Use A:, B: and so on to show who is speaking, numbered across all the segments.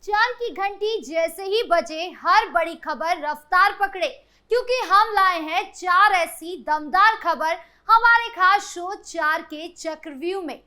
A: चार की घंटी जैसे ही बजे हर बड़ी खबर रफ्तार पकड़े, क्योंकि हम लाए हैं चार ऐसी दमदार खबर हमारे खास शो चार के चक्रव्यूह में।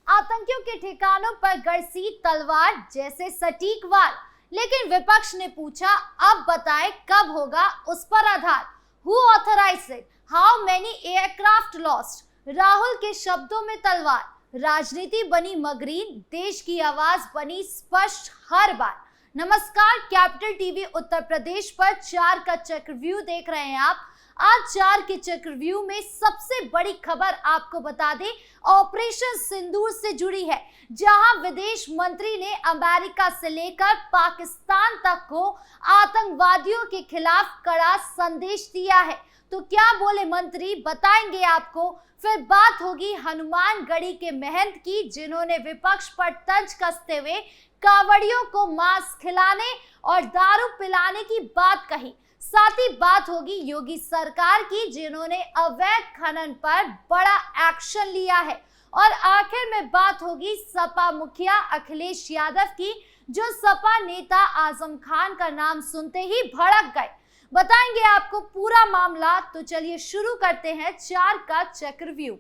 A: आतंकियों के ठिकानों पर गरसी तलवार जैसे सटीक वार, लेकिन विपक्ष ने पूछा अब बताएं कब होगा उस पर आधार। Who authorized it? How many aircraft lost? Rahul के शब्दों में तलवार, राजनीति बनी मगरीन, देश की आवाज बनी स्पष्ट हर बार। नमस्कार, कैपिटल टीवी उत्तर प्रदेश पर चार का चक्रव्यूह देख रहे हैं आप। आज चार के चक्रव्यूह में सबसे बड़ी खबर आपको बता दें, ऑपरेशन सिंदूर से जुड़ी है, जहां विदेश मंत्री ने अमेरिका से लेकर पाकिस्तान तक को आतंकवादियों के खिलाफ कड़ा संदेश दिया है। तो क्या बोले मंत्री, बताएंगे आपको। फिर बात होगी हनुमानगढ़ी के महंत की, जिन्होंने विपक्ष पर तंज कसते हुए कांवड़ियों को मांस खिलाने और दारू पिलाने की बात कही। साथ ही बात होगी योगी सरकार की, जिन्होंने अवैध खनन पर बड़ा एक्शन लिया है। और आखिर में बात होगी सपा मुखिया अखिलेश यादव की, जो सपा नेता आजम खान का नाम सुनते ही भड़क गए। बताएंगे आपको पूरा मामला। तो चलिए शुरू करते हैं चार का चक्रव्यूह।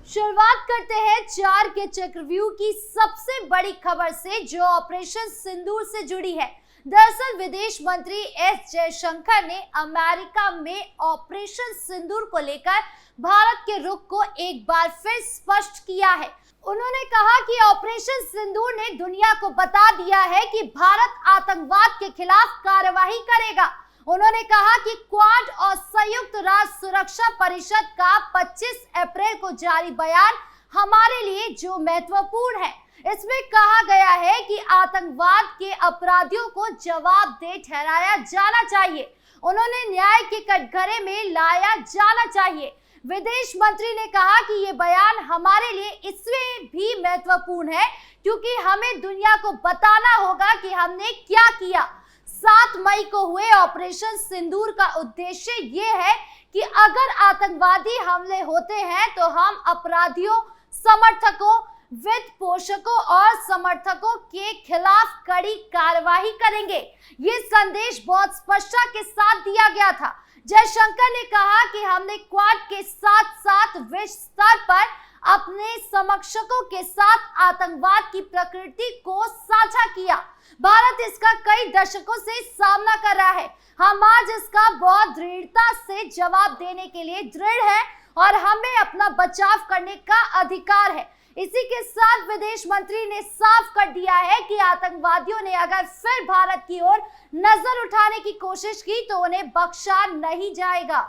A: शुरुआत करते हैं चार के चक्रव्यूह की सबसे बड़ी खबर से, जो ऑपरेशन सिंदूर से जुड़ी है। दरअसल विदेश मंत्री एस जयशंकर ने अमेरिका में ऑपरेशन सिंदूर को लेकर भारत के रुख को एक बार फिर स्पष्ट किया है। उन्होंने कहा कि ऑपरेशन सिंदूर ने दुनिया को बता दिया है कि भारत आतंकवाद के खिलाफ कार्रवाई करेगा। उन्होंने कहा कि क्वाड और संयुक्त राष्ट्र सुरक्षा परिषद का 25 अप्रैल को जारी बयान हमारे लिए जो महत्वपूर्ण है, इसमें कहा गया है कि आतंकवाद के अपराधियों को जवाबदेह ठहराया जाना चाहिए, उन्होंने न्याय के कटघरे में लाया जाना चाहिए। विदेश मंत्री ने कहा कि ये बयान हमारे लिए इसलिए भी महत्वपूर्ण है क्योंकि हमें दुनिया को बताना होगा कि हमने क्या किया। 7 मई को हुए ऑपरेशन सिंदूर का उद्देश्य ये है कि अगर आतंकवादी हमले होते हैं तो हम अपराधियों, समर्थकों, वित्त पोषकों और समर्थकों के खिलाफ कड़ी कार्रवाई करेंगे। ये संदेश बहुत स्पष्टता के साथ दिया गया था। जयशंकर ने कहा कि हमने क्वाड के साथ साथ विश्व स्तर पर अपने समकक्षों के साथ आतंकवाद की प्रकृति को साझा किया। भारत इसका कई दशकों से सामना कर रहा है। हम आज इसका बहुत दृढ़ता से जवाब देने के लिए दृढ़ है और हमें अपना बचाव करने का अधिकार है। इसी के साथ विदेश मंत्री ने साफ कर दिया है कि आतंकवादियों ने अगर फिर भारत की ओर नजर उठाने की कोशिश की तो उन्हें बख्शा नहीं जाएगा।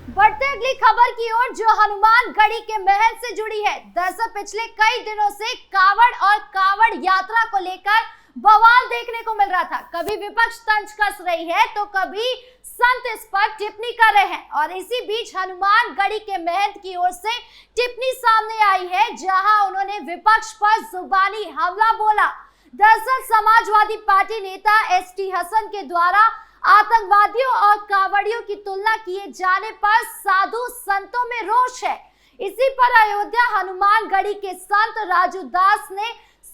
A: बढ़ते अगली खबर की ओर, जो हनुमानगढ़ी के महल से जुड़ी है। दरअसल पिछले कई दिनों से कांवड़ और कांवड़ यात्रा को लेकर बवाल देखने को मिल रहा था। कभी विपक्ष तंज कस रही है तो कभी संत इस पर टिप्पणी कर रहे हैं, और इसी बीच हनुमानगढ़ी के महंत की ओर से टिप्पणी सामने आई है, जहां उन्होंने विपक्ष पर जुबानी हमला बोला। दरअसल समाजवादी पार्टी नेता एसटी हसन के द्वारा आतंकवादियों और कांवड़ियों की तुलना किए जाने पर साधु संतों में रोष है। इसी पर अयोध्या हनुमानगढ़ी के संत राजू दास ने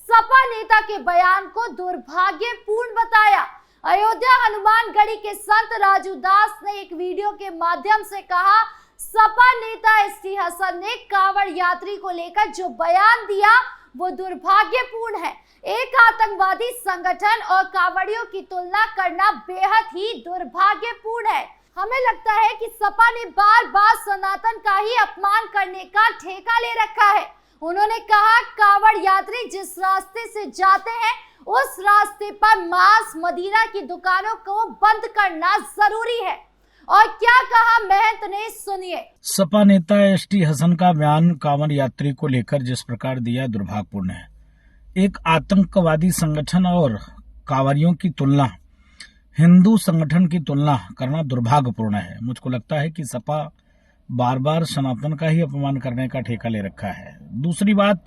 A: सपा नेता के बयान को दुर्भाग्यपूर्ण बताया। अयोध्या हनुमानगढ़ी के संत राजू दास ने एक वीडियो के माध्यम से कहा, सपा नेता एसटी हसन ने कांवड़ यात्री को लेकर जो बयान दिया वो दुर्भाग्यपूर्ण है। एक आतंकवादी संगठन और कांवड़ियों की तुलना करना बेहद ही दुर्भाग्यपूर्ण है। हमें लगता है कि सपा ने बार बार सनातन का ही अपमान करने का ठेका ले रखा है। उन्होंने कहा, कांवड़ यात्री जिस रास्ते से जाते हैं उस रास्ते पर मांस मदिरा की दुकानों को बंद करना जरूरी है। और क्या कहा महंत ने, सुनिए।
B: सपा नेता एसटी हसन का बयान कांवड़ यात्री को लेकर जिस प्रकार दिया दुर्भाग्यपूर्ण है। एक आतंकवादी संगठन और कांवड़ियों की तुलना, हिंदू संगठन की तुलना करना दुर्भाग्यपूर्ण है। मुझको लगता है कि सपा बार बार सनातन का ही अपमान करने का ठेका ले रखा है। दूसरी बात,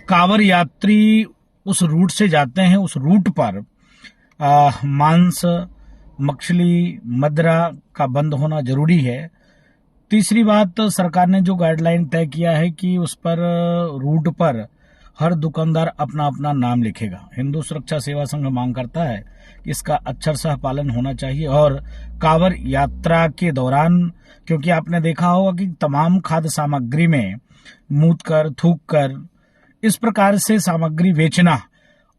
B: कांवड़ यात्री उस रूट से जाते हैं, उस रूट पर मांस, मछली, मदिरा का बंद होना जरूरी है। तीसरी बात, सरकार ने जो गाइडलाइन तय किया है कि उस पर रूट पर हर दुकानदार अपना अपना नाम लिखेगा। हिंदू सुरक्षा सेवा संघ मांग करता है कि इसका अक्षरशः पालन होना चाहिए और कांवड़ यात्रा के दौरान, क्योंकि आपने देखा होगा कि तमाम खाद्य सामग्री में मूत कर, थूक कर इस प्रकार से सामग्री बेचना,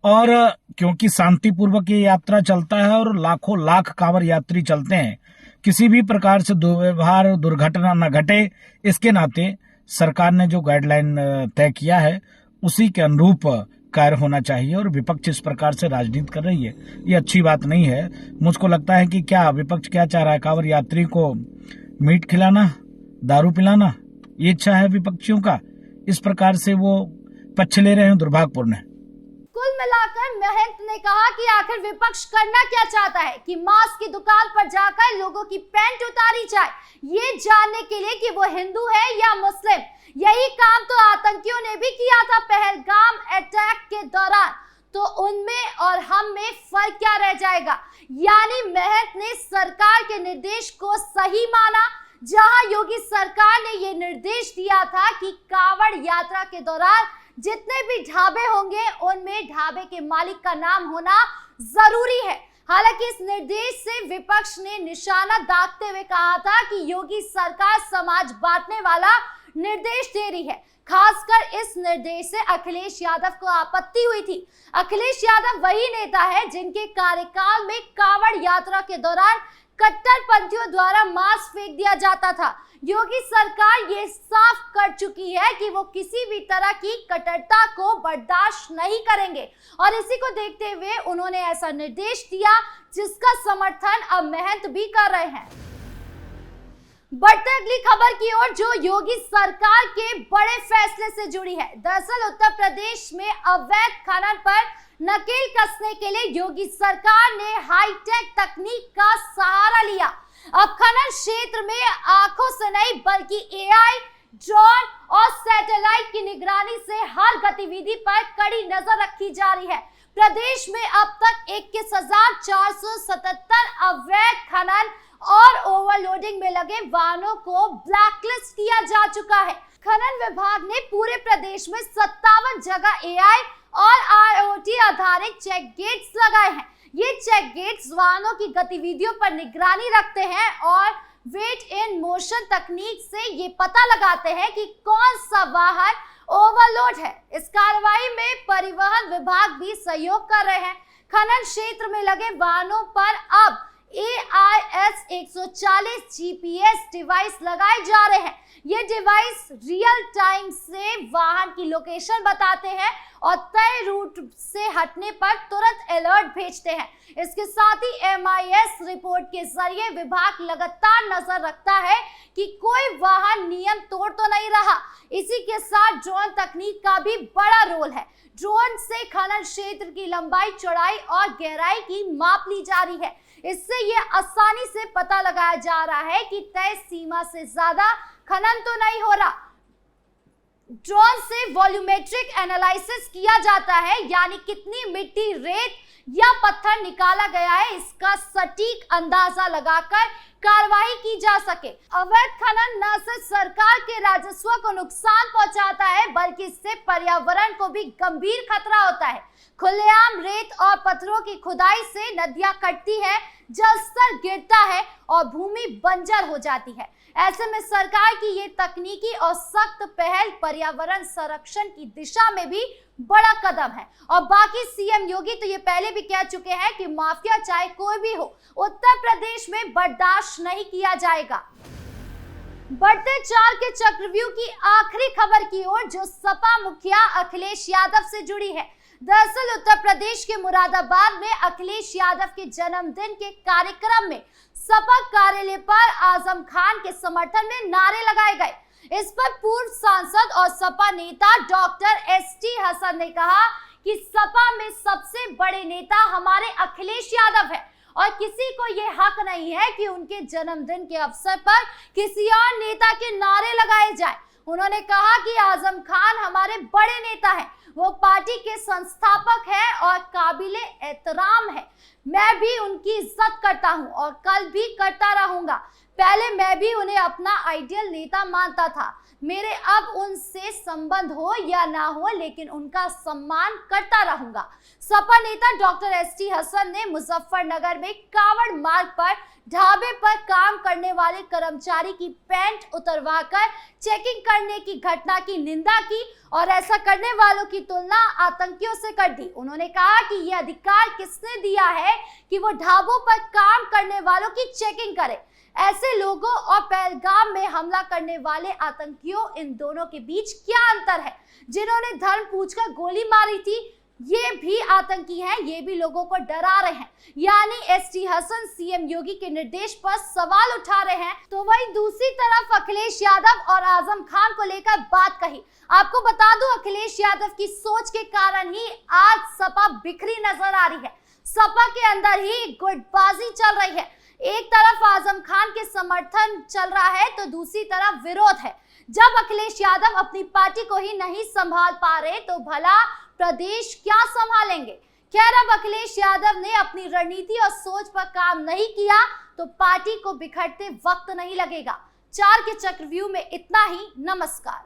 B: और क्योंकि शांतिपूर्वक ये यात्रा चलता है और लाखों लाख कांवड़ यात्री चलते हैं, किसी भी प्रकार से दुर्व्यवहार, दुर्घटना न घटे, इसके नाते सरकार ने जो गाइडलाइन तय किया है उसी के अनुरूप कार्य होना चाहिए। और विपक्ष इस प्रकार से राजनीति कर रही है, ये अच्छी बात नहीं है। मुझको लगता है कि क्या विपक्ष क्या चाह रहा है, कांवड़ यात्री को मीट खिलाना, दारू पिलाना, ये इच्छा है विपक्षियों का। इस प्रकार से वो पक्ष ले रहे हैं, दुर्भाग्यपूर्ण है।
A: कुल मिलाकर महंत ने कहा कि आखिर विपक्ष करना क्या चाहता है, कि मांस की दुकान पर जाकर लोगों की पैंट उतारी जाए, ये जानने के लिए कि वो हिंदू है या मुस्लिम। यही काम तो आतंकियों ने भी किया था पहलगाम अटैक के दौरान, तो उनमें और हम में फर्क क्या रह जाएगा। यानी महंत ने सरकार के निर्देश को सही माना, जहां योगी सरकार ने ये निर्देश दिया था कि कांवड़ यात्रा के दौरान जितने भी ढाबे होंगे उनमें ढाबे के मालिक का नाम होना जरूरी है। हालांकि इस निर्देश से विपक्ष ने निशाना दागते हुए कहा था कि योगी सरकार समाज बांटने वाला निर्देश दे रही है। खासकर इस निर्देश से अखिलेश यादव को आपत्ति हुई थी। अखिलेश यादव वही नेता है जिनके कार्यकाल में कांवड़ यात्रा के दौरान कट्टरपंथियों द्वारा मांस फेंक दिया जाता था। योगी सरकार ये साफ कर चुकी है कि वो किसी भी तरह की कट्टरता को बर्दाश्त नहीं करेंगे, और इसी को देखते हुए उन्होंने ऐसा निर्देश दिया जिसका समर्थन अब महंत भी कर रहे हैं। बढ़ते अगली खबर की ओर, जो योगी सरकार के बड़े फैसले से जुड़ी है। दरअसल उत्तर प्रदेश में अवैध खनन पर नकेल कसने के लिए योगी सरकार ने हाईटेक तकनीक का सहारा लिया। अब खनन क्षेत्र में आंखों से नहीं बल्कि एआई, ड्रोन और सैटेलाइट की निगरानी से हर गतिविधि पर कड़ी नजर रखी जा रही है। प्रदेश में अब तक 21,477 अवैध खनन और ओवरलोडिंग में लगे वाहनों को ब्लैकलिस्ट किया जा चुका है। खनन विभाग ने पूरे प्रदेश में 57 जगह एआई और आईओटी आधारित चेक गेट्स लगाए हैं। ये चेक गेट्स वाहनों की गतिविधियों पर निगरानी रखते हैं और वेट इन मोशन तकनीक से ये पता लगाते हैं कि कौन सा वाहन ओवरलोड है। इस कार्रवाई में परिवहन विभाग भी सहयोग कर रहे हैं। खनन क्षेत्र में लगे वाहनों पर अब AIS 140 GPS डिवाइस लगाए जा रहे हैं। ये डिवाइस रियल टाइम से वाहन की लोकेशन बताते हैं और तय रूट से हटने पर तुरंत अलर्ट भेजते हैं। इसके साथ ही MIS रिपोर्ट के जरिए विभाग लगातार नजर रखता है कि कोई वाहन नियम तोड़ तो नहीं रहा। इसी के साथ ड्रोन तकनीक का भी बड़ा रोल है। ड्रोन से खनन क्षेत्र की लंबाई, चौड़ाई और गहराई की माप ली जा रही है। इससे यह आसानी से पता लगाया जा रहा है कि तय सीमा से ज्यादा खनन तो नहीं हो रहा। ड्रोन से वॉल्यूमेट्रिक एनालिसिस किया जाता है, यानी कितनी मिट्टी, रेत या पत्थर निकाला गया है, इसका सटीक अंदाजा लगाकर कार्रवाई की जा सके। अवैध खनन न सिर्फ सरकार के राजस्व को नुकसान पहुंचाता है, बल्कि इससे पर्यावरण को भी गंभीर खतरा होता है। खुलेआम रेत और पत्थरों की खुदाई से नदियां कटती है, जल स्तर गिरता है और भूमि बंजर हो जाती है। ऐसे में सरकार की ये तकनीकी और सख्त पहल पर्यावरण संरक्षण की दिशा में भी बड़ा कदम है। और बाकी सीएम योगी तो ये पहले भी कह चुके हैं कि माफिया चाहे कोई भी हो, उत्तर प्रदेश में बर्दाश्त नहीं किया जाएगा। बढ़ते चाल के चक्रव्यूह की आखिरी खबर की ओर, जो सपा मुखिया अखिलेश यादव से जुड़ी है। दरअसल उत्तर प्रदेश के मुरादाबाद में अखिलेश यादव के जन्मदिन के कार्यक्रम में सपा कार्यालय पर आजम खान के समर्थन में नारे लगाए गए। इस पर पूर्व सांसद और सपा नेता डॉक्टर ST हसन ने कहा कि सपा में सबसे बड़े नेता हमारे अखिलेश यादव है और किसी को ये हक नहीं है कि उनके जन्मदिन के अवसर पर किसी और नेता के नारे लगाए जाए। उन्होंने कहा कि आजम खान हमारे बड़े नेता हैं, वो पार्टी के संस्थापक हैं और काबिले एहतराम है। मैं भी उनकी इज्जत करता हूं और कल भी करता रहूंगा। पहले मैं भी उन्हें अपना आइडियल नेता मानता था। मेरे अब उनसे संबंध हो या ना हो, लेकिन उनका सम्मान करता रहूंगा। सपा नेता डॉक्टर एसटी हसन ने मुजफ्फरनगर में कावड़ मार्ग पर ढाबे पर काम करने वाले कर्मचारी की पैंट उतरवाकर चेकिंग करने की घटना की निंदा की और ऐसा करने वालों की तुलना आतंकियों से कर दी। उन्होंने कहा कि यह अधिकार किसने दिया है कि वो ढाबों पर काम करने वालों की चेकिंग करे। ऐसे लोगों और पहलगाम में हमला करने वाले आतंकियों, इन दोनों के बीच क्या अंतर है? जिन्होंने धर्म पूछकर गोली मारी थी, ये भी आतंकी हैं, ये भी लोगों को डरा रहे हैं। यानी एसटी हसन सीएम योगी के निर्देश पर सवाल उठा रहे हैं, तो वहीं दूसरी तरफ अखिलेश यादव और आजम खान को लेकर बात कही। आपको बता दूं, अखिलेश यादव की सोच के कारण ही आज सपा बिखरी नजर आ रही है। सपा के अंदर ही गुटबाजी चल रही है। एक तरफ आजम खान के समर्थन चल रहा है तो दूसरी तरफ विरोध है। जब अखिलेश यादव अपनी पार्टी को ही नहीं संभाल पा रहे तो भला प्रदेश क्या संभालेंगे? खैर, अब अखिलेश यादव ने अपनी रणनीति और सोच पर काम नहीं किया तो पार्टी को बिखरते वक्त नहीं लगेगा। 4 के चक्रव्यूह में इतना ही। नमस्कार।